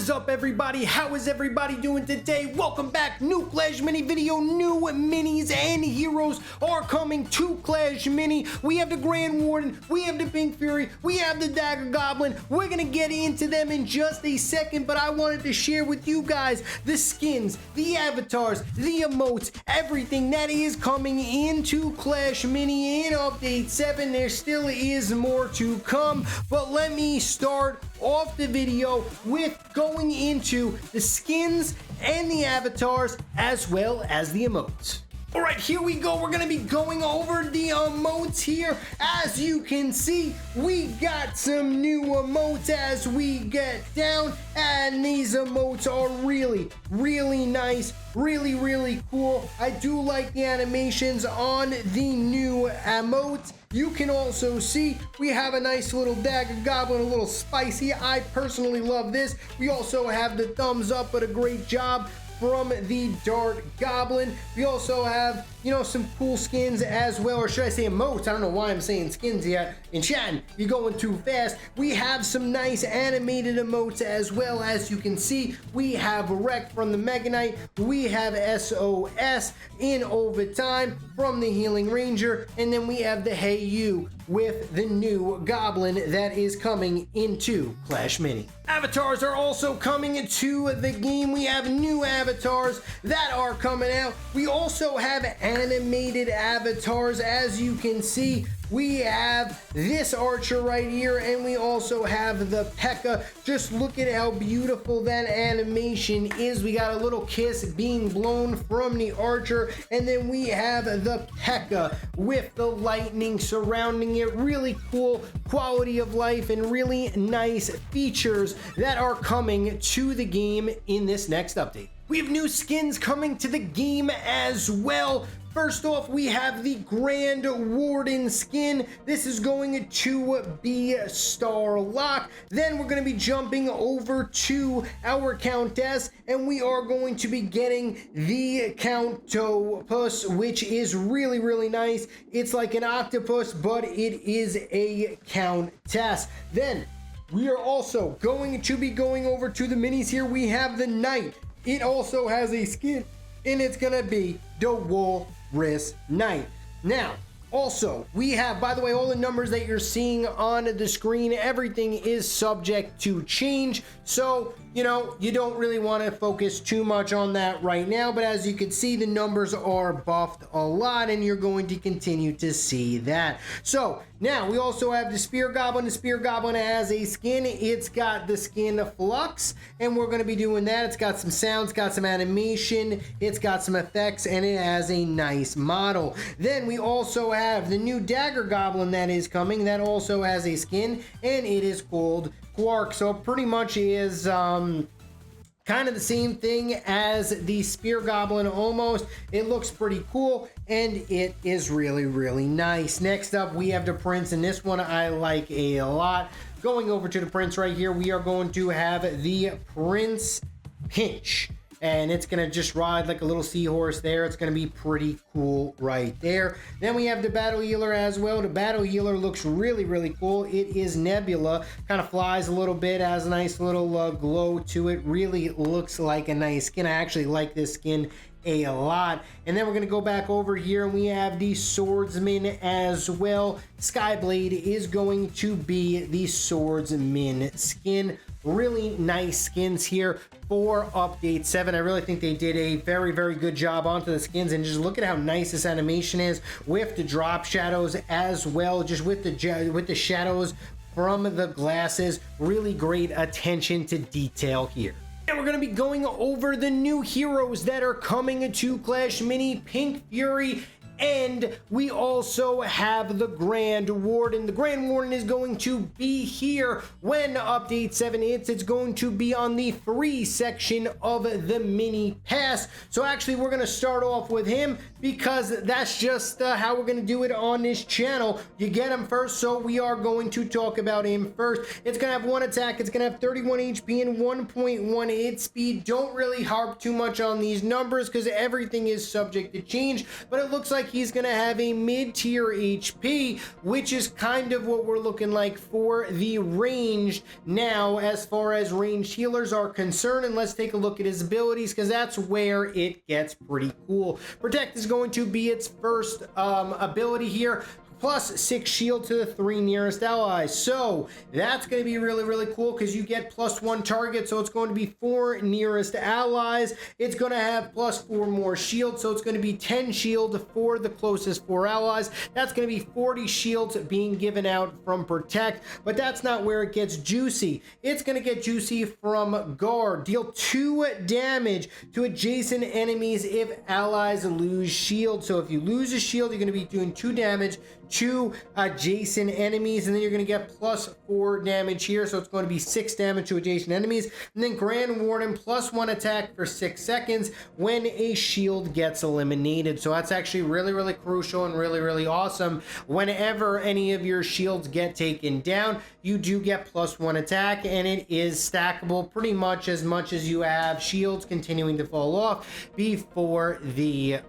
is up, everybody? How is everybody doing today? Welcome back. New Clash Mini video. New minis and heroes are coming to Clash Mini. We have the Grand Warden, we have the Pink Fury, we have the Dagger Goblin. We're gonna get into them in just a second, but I wanted to share with you guys the skins, the avatars, the emotes, everything that is coming into Clash Mini in Update 7. There still is more to come, but let me start off the video with going into the skins and the avatars as well as the emotes. All right, here we go. We're gonna be going over the emotes here. As you can see, we got some new emotes as we get down, and these emotes are really nice, really cool. I do like the animations on the new emotes. You can also see we have a nice little Dagger Goblin, a little spicy. I personally love this. We also have the thumbs up, but a great job from the Dart Goblin. We also have, you know, some cool skins as well, or should I say emotes? I don't know why I'm saying skins yet. Enchatin, you're going too fast. We have some nice animated emotes as well. As you can see, we have Wreck from the Mega Knight. We have SOS in Overtime from the Healing Ranger. And then we have the Hey You with the new Goblin that is coming into Clash Mini. Avatars are also coming into the game. We have new avatars that are coming out. We also have animated avatars. As you can see, we have this archer right here, and we also have the P.E.K.K.A. Just look at how beautiful that animation is. We got a little kiss being blown from the archer, and then we have the P.E.K.K.A. with the lightning surrounding it. Really cool quality of life and really nice features that are coming to the game in this next update. We have new skins coming to the game as well. First off, we have the Grand Warden skin. This is going to be Star Lock. Then we're going to be jumping over to our Countess, and we are going to be getting the Countopus, which is really nice. It's like an octopus, but it is a Countess. Then we are also going to be going over to the minis here. We have the Knight. It also has a skin, and it's going to be the Walrus Knight. Now, also, we have, by the way, all the numbers that you're seeing on the screen, everything is subject to change. So, you know, you don't really want to focus too much on that right now. But as you can see, the numbers are buffed a lot, and you're going to continue to see that. So, now we also have the Spear Goblin. The Spear Goblin has a skin. It's got the skin Flux, and we're going to be doing that. It's got some sounds, got some animation, it's got some effects, and it has a nice model. Then we also have the new Dagger Goblin that is coming. That also has a skin, and it is called Quark. So it pretty much is kind of the same thing as the Spear Goblin almost. It looks pretty cool, and it is really nice. Next up, we have the Prince, and this one I like a lot. Going over to the Prince right here, we are going to have the Prince Pinch, and it's gonna just ride like a little seahorse there. It's gonna be pretty cool right there. Then we have the Battle Healer as well. The Battle Healer looks really cool. It is Nebula, kind of flies a little bit, has a nice little glow to it. Really looks like a nice skin. I actually like this skin a lot. And then we're going to go back over here, and we have the Swordsman as well. Skyblade is going to be the Swordsman skin. Really nice skins here for Update 7. I really think they did a very good job onto the skins, and just look at how nice this animation is with the drop shadows as well, just with the shadows from the glasses. Really great attention to detail here. And we're going to be going over the new heroes that are coming to Clash Mini. Pink Fury, and we also have the Grand Warden. The Grand Warden is going to be here when Update 7 hits. It's going to be on the free section of the mini pass. So actually, we're going to start off with him because that's just how we're going to do it on this channel. You get him first, so we are going to talk about him first. It's going to have one attack. It's going to have 31 HP and 1.1 hit speed. Don't really harp too much on these numbers because everything is subject to change, but it looks like like he's going to have a mid-tier HP, which is kind of what we're looking like for the ranged now as far as ranged healers are concerned. And let's take a look at his abilities, because that's where it gets pretty cool. Protect is going to be its first ability here. Plus 6 shield to the 3 nearest allies. So that's going to be really, really cool, because you get +1 target. So it's going to be 4 nearest allies. It's going to have +4 more shield. So it's going to be 10 shield for the closest 4 allies. That's going to be 40 shields being given out from Protect. But that's not where it gets juicy. It's going to get juicy from Guard. Deal 2 damage to adjacent enemies if allies lose shield. So if you lose a shield, you're going to be doing 2 damage to adjacent enemies, and then you're going to get +4 damage here, so it's going to be 6 damage to adjacent enemies. And then Grand Warden +1 attack for 6 seconds when a shield gets eliminated. So that's actually really, really crucial and really, really awesome. Whenever any of your shields get taken down, you do get +1 attack, and it is stackable pretty much as you have shields continuing to fall off before the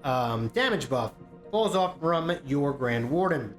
damage buff falls off from your Grand Warden.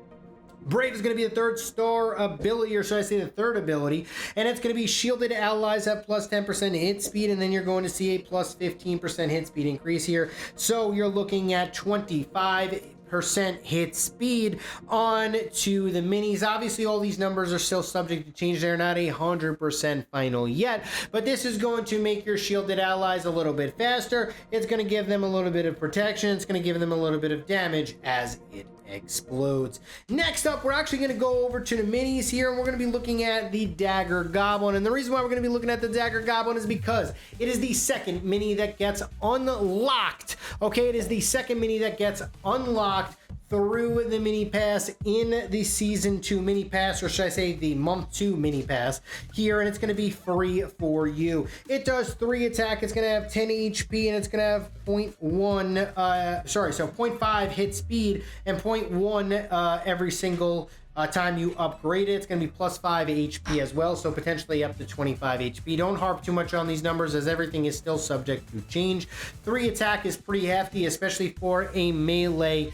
Brave is going to be the 3rd star ability, or should I say the 3rd ability, and it's going to be shielded allies at +10% hit speed, and then you're going to see a +15% hit speed increase here. So you're looking at 25% hit speed on to the minis. Obviously, all these numbers are still subject to change. They're not 100% final yet, but this is going to make your shielded allies a little bit faster. It's going to give them a little bit of protection. It's going to give them a little bit of damage as it explodes. Next up, we're actually going to go over to the minis here, and we're going to be looking at the Dagger Goblin. And the reason why we're going to be looking at the Dagger Goblin is because it is the 2nd mini that gets unlocked. Okay, it is the 2nd mini that gets unlocked through the mini pass in the season 2 mini pass, or should I say the month 2 mini pass here, and it's going to be free for you. It does 3 attack. It's going to have 10 HP, and it's going to have 0.5 hit speed and 0.1 every single time you upgrade it. It's going to be +5 HP as well, so potentially up to 25 HP. Don't harp too much on these numbers, as everything is still subject to change. 3 attack is pretty hefty, especially for a melee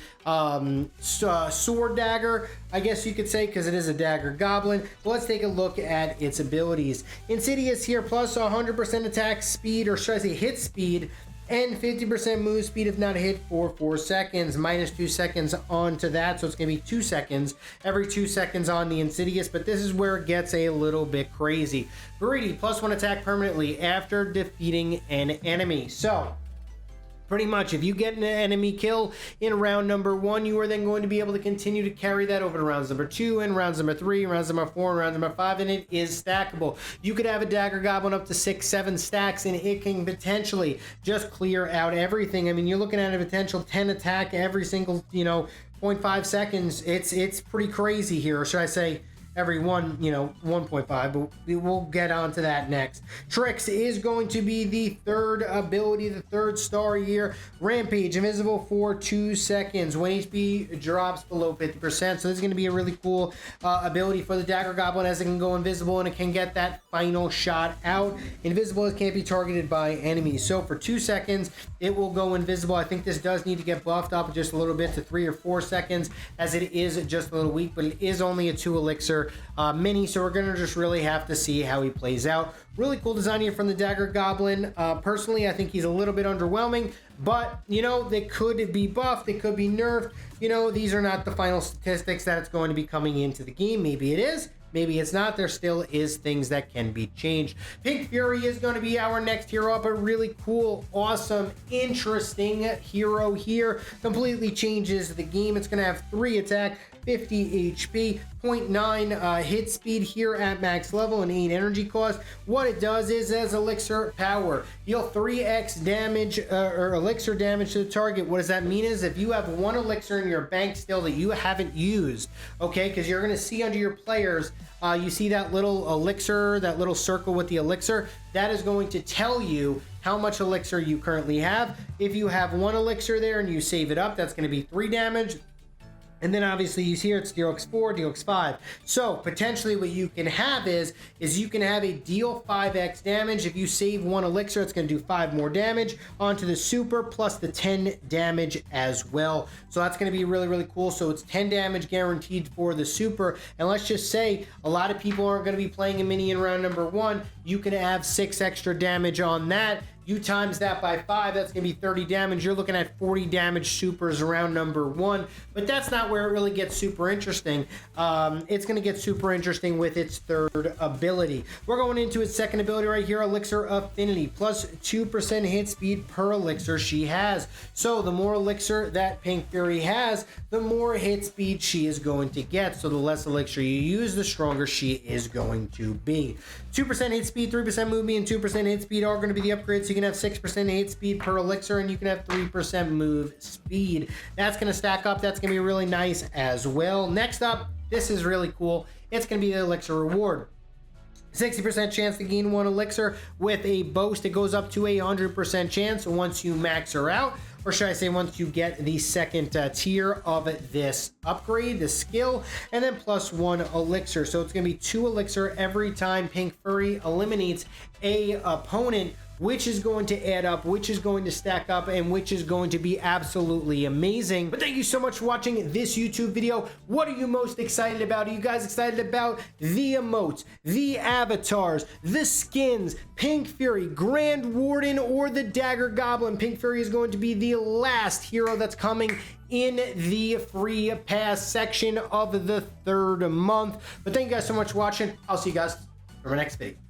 sword dagger, I guess you could say, because it is a Dagger Goblin. But let's take a look at its abilities. Insidious here, plus 100% attack speed, or should I say hit speed, and 50% move speed if not hit for 4 seconds, -2 seconds onto that, so it's going to be 2 seconds every 2 seconds on the Insidious. But this is where it gets a little bit crazy. Greedy, +1 attack permanently after defeating an enemy. So pretty much, if you get an enemy kill in round number 1, you are then going to be able to continue to carry that over to rounds number 2 and rounds number 3, rounds number 4, and rounds number 5, and it is stackable. You could have a Dagger Goblin up to 6-7 stacks, and it can potentially just clear out everything. I mean, you're looking at a potential 10 attack every single, 0.5 seconds. It's pretty crazy here, or should I say every 1.5, but we'll get onto that next. Tricks is going to be the 3rd ability, the 3rd star here. Rampage, invisible for 2 seconds when HP drops below 50%. So this is going to be a really cool ability for the Dagger Goblin, as it can go invisible and it can get that final shot out. Invisible can't be targeted by enemies. So for 2 seconds, it will go invisible. I think this does need to get buffed up just a little bit to 3 or 4 seconds, as it is just a little weak, but it is only a 2 elixir mini, so we're gonna just really have to see how he plays out. Really cool design here from the Dagger Goblin. Personally, I think he's a little bit underwhelming, but they could be buffed, they could be nerfed. These are not the final statistics that it's going to be coming into the game. Maybe it is, maybe it's not. There still is things that can be changed. Pink Fury is going to be our next hero up. A really cool, awesome, interesting hero here. Completely changes the game. It's going to have 3 attack, 50 HP, 0.9 hit speed here at max level, and 8 energy cost. What it does is, as elixir power, deal 3x damage or elixir damage to the target. What does that mean is, if you have 1 elixir in your bank still that you haven't used, okay, because you're going to see under your players, you see that little elixir, that little circle with the elixir, that is going to tell you how much elixir you currently have. If you have 1 elixir there and you save it up, that's going to be 3 damage. And then obviously you see here it's deal X4, deal X5. So potentially what you can have is you can have a deal 5x damage. If you save 1 elixir, it's going to do 5 more damage onto the super plus the 10 damage as well. So that's going to be really, really cool. So it's 10 damage guaranteed for the super. And let's just say a lot of people aren't going to be playing a mini in round number 1. You can have 6 extra damage on that. You times that by 5, that's going to be 30 damage. You're looking at 40 damage supers around number 1. But that's not where it really gets super interesting. It's going to get super interesting with its third ability. We're going into its second ability right here, Elixir Affinity. Plus 2% hit speed per elixir she has. So the more elixir that Pink Fury has, the more hit speed she is going to get. So the less elixir you use, the stronger she is going to be. 2% hit speed, 3% movement, and 2% hit speed are going to be the upgrades. So you can have 6% hit speed per elixir, and you can have 3% move speed. That's going to stack up. That's going to be really nice as well. Next up, this is really cool. It's going to be the elixir reward. 60% chance to gain 1 elixir with a boast. It goes up to 100% chance once you max her out, or should I say once you get the second tier of this upgrade, the skill, and then plus 1 elixir. So it's going to be 2 elixir every time Pink Fury eliminates a opponent, which is going to add up, which is going to stack up, and which is going to be absolutely amazing. But thank you so much for watching this YouTube video. What are you most excited about? Are you guys excited about the emotes, the avatars, the skins, Pink Fury, Grand Warden, or the Dagger Goblin? Pink Fury is going to be the last hero that's coming in the free pass section of the third month. But thank you guys so much for watching. I'll see you guys for my next video.